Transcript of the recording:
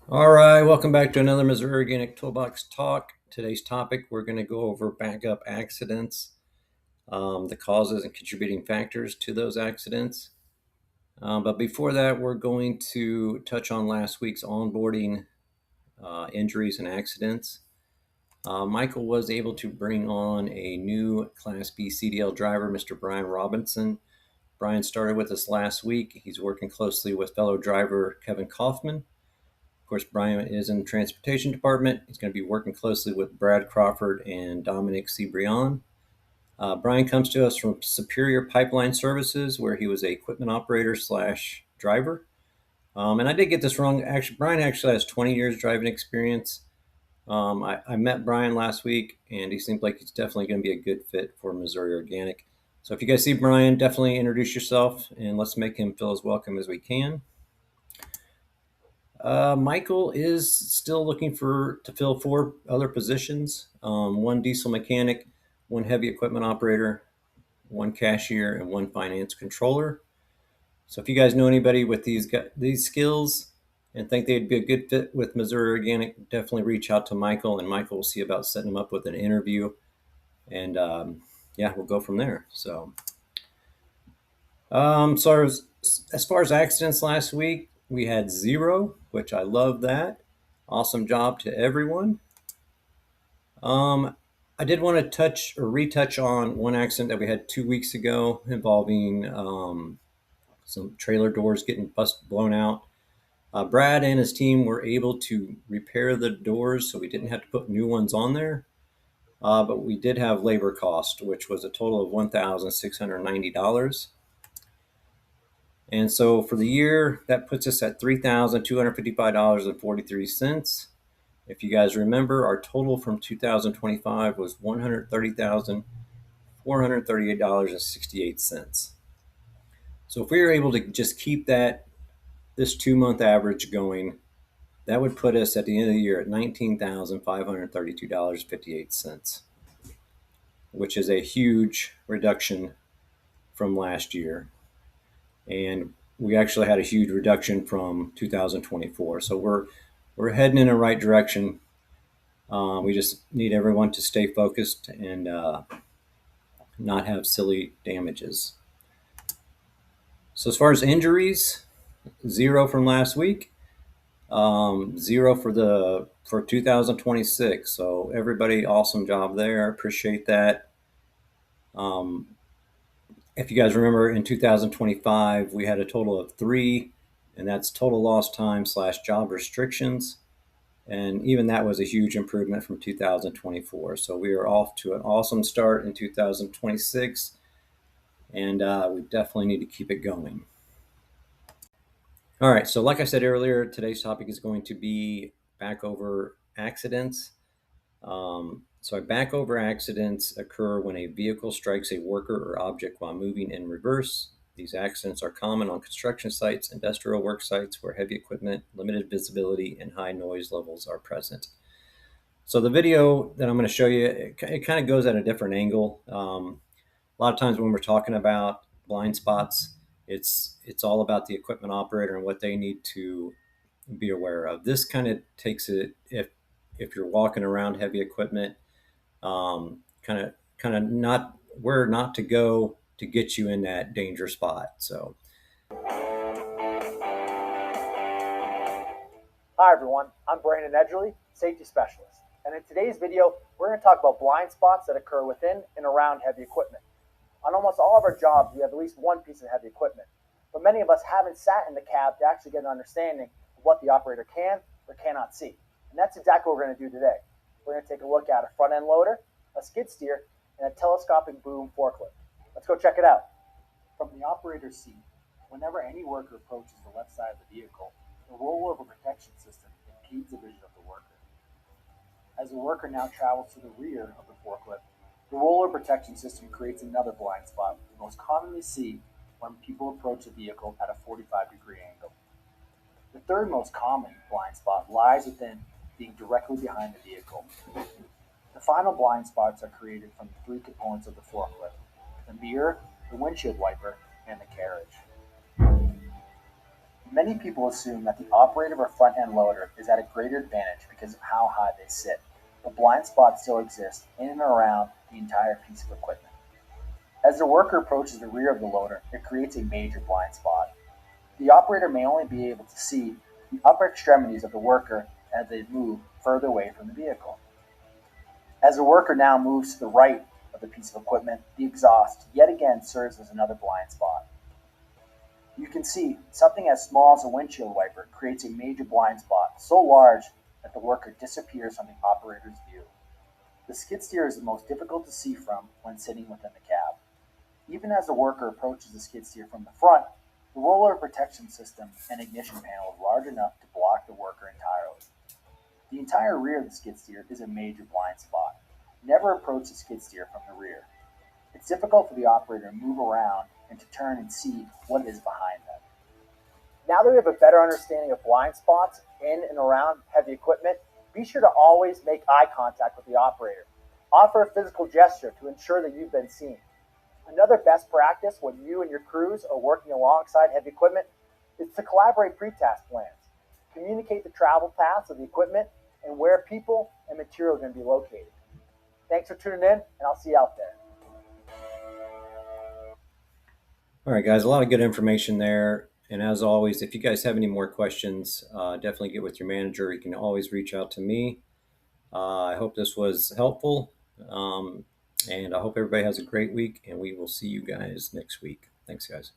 All right, welcome back to another Missouri Organic Toolbox Talk. Today's topic, we're going to go over backup accidents, the causes and contributing factors to those accidents. But before that, we're going to touch on last week's onboarding injuries and accidents. Michael was able to bring on a new Class B CDL driver, Mr. Brian Robinson. Brian started with us last week. He's working closely with fellow driver Kevin Kaufman. Of course, Brian is in the transportation department. He's going to be working closely with Brad Crawford and Dominic Cibrian. Brian comes to us from Superior Pipeline Services, where he was a equipment operator slash driver. And I did get this wrong. Actually, Brian actually has 20 years driving experience. I met Brian last week, and he seems like he's definitely going to be a good fit for Missouri Organic. So if you guys see Brian, definitely introduce yourself, and let's make him feel as welcome as we can. Michael is still looking to fill 4 other positions: one diesel mechanic, one heavy equipment operator, one cashier, and one finance controller. So if you guys know anybody with these skills and think they'd be a good fit with Missouri Organic, definitely reach out to Michael, and Michael will see about setting them up with an interview. And yeah, we'll go from there. So as far as accidents last week, we had 0, which I love that. Awesome job to everyone. I did want to retouch on one accident that we had 2 weeks ago involving some trailer doors getting blown out. Brad and his team were able to repair the doors, so we didn't have to put new ones on there. But we did have labor cost, which was a total of $1,690. And so for the year, that puts us at $3,255.43. If you guys remember, our total from 2025 was $130,438.68. So if we were able to just keep this 2-month average going, that would put us at the end of the year at $19,532.58, which is a huge reduction from last year. And we actually had a huge reduction from 2024. So we're heading in the right direction. We just need everyone to stay focused and not have silly damages. So as far as injuries, 0 from last week, 0 for 2026. So everybody, awesome job there. Appreciate that. If you guys remember, in 2025, we had a total of 3, and that's total lost time / job restrictions. And even that was a huge improvement from 2024. So we are off to an awesome start in 2026, and we definitely need to keep it going. All right, so like I said earlier, today's topic is going to be backover accidents. Backover accidents occur when a vehicle strikes a worker or object while moving in reverse. These accidents are common on construction sites, industrial work sites where heavy equipment, limited visibility, and high noise levels are present. So the video that I'm going to show you, it kind of goes at a different angle. A lot of times when we're talking about blind spots, it's all about the equipment operator and what they need to be aware of. This kind of takes it if you're walking around heavy equipment, kind of not where not to go to get you in that danger spot. So Hi everyone, I'm Brandon Edgerly, Safety Specialist, and in today's video, we're going to talk about blind spots that occur within and around heavy equipment. On almost all of our jobs, we have at least one piece of heavy equipment, but many of us haven't sat in the cab to actually get an understanding of what the operator can or cannot see, and that's exactly what we're going to do today. We're going to take a look at a front-end loader, a skid steer, and a telescopic boom forklift. Let's go check it out. From the operator's seat, whenever any worker approaches the left side of the vehicle, the rollover protection system impedes the vision of the worker. As the worker now travels to the rear of the forklift, the rollover protection system creates another blind spot we most commonly see when people approach the vehicle at a 45-degree angle. The third most common blind spot lies within being directly behind the vehicle. The final blind spots are created from the 3 components of the forklift: the mirror, the windshield wiper, and the carriage. Many people assume that the operator of a front end loader is at a greater advantage because of how high they sit, but blind spots still exist in and around the entire piece of equipment. As the worker approaches the rear of the loader, it creates a major blind spot. The operator may only be able to see the upper extremities of the worker as they move further away from the vehicle. As the worker now moves to the right of the piece of equipment, the exhaust yet again serves as another blind spot. You can see something as small as a windshield wiper creates a major blind spot so large that the worker disappears from the operator's view. The skid steer is the most difficult to see from when sitting within the cab. Even as the worker approaches the skid steer from the front, the roller protection system and ignition panel is large enough to block the worker entirely. The entire rear of the skid steer is a major blind spot. Never approach the skid steer from the rear. It's difficult for the operator to move around and to turn and see what is behind them. Now that we have a better understanding of blind spots in and around heavy equipment, be sure to always make eye contact with the operator. Offer a physical gesture to ensure that you've been seen. Another best practice when you and your crews are working alongside heavy equipment is to collaborate pre-task plans. Communicate the travel paths of the equipment and where people and material are going to be located. Thanks for tuning in, and I'll see you out there. All right, guys, a lot of good information there. And as always, if you guys have any more questions, definitely get with your manager. You can always reach out to me. I hope this was helpful. And I hope everybody has a great week, and we will see you guys next week. Thanks, guys.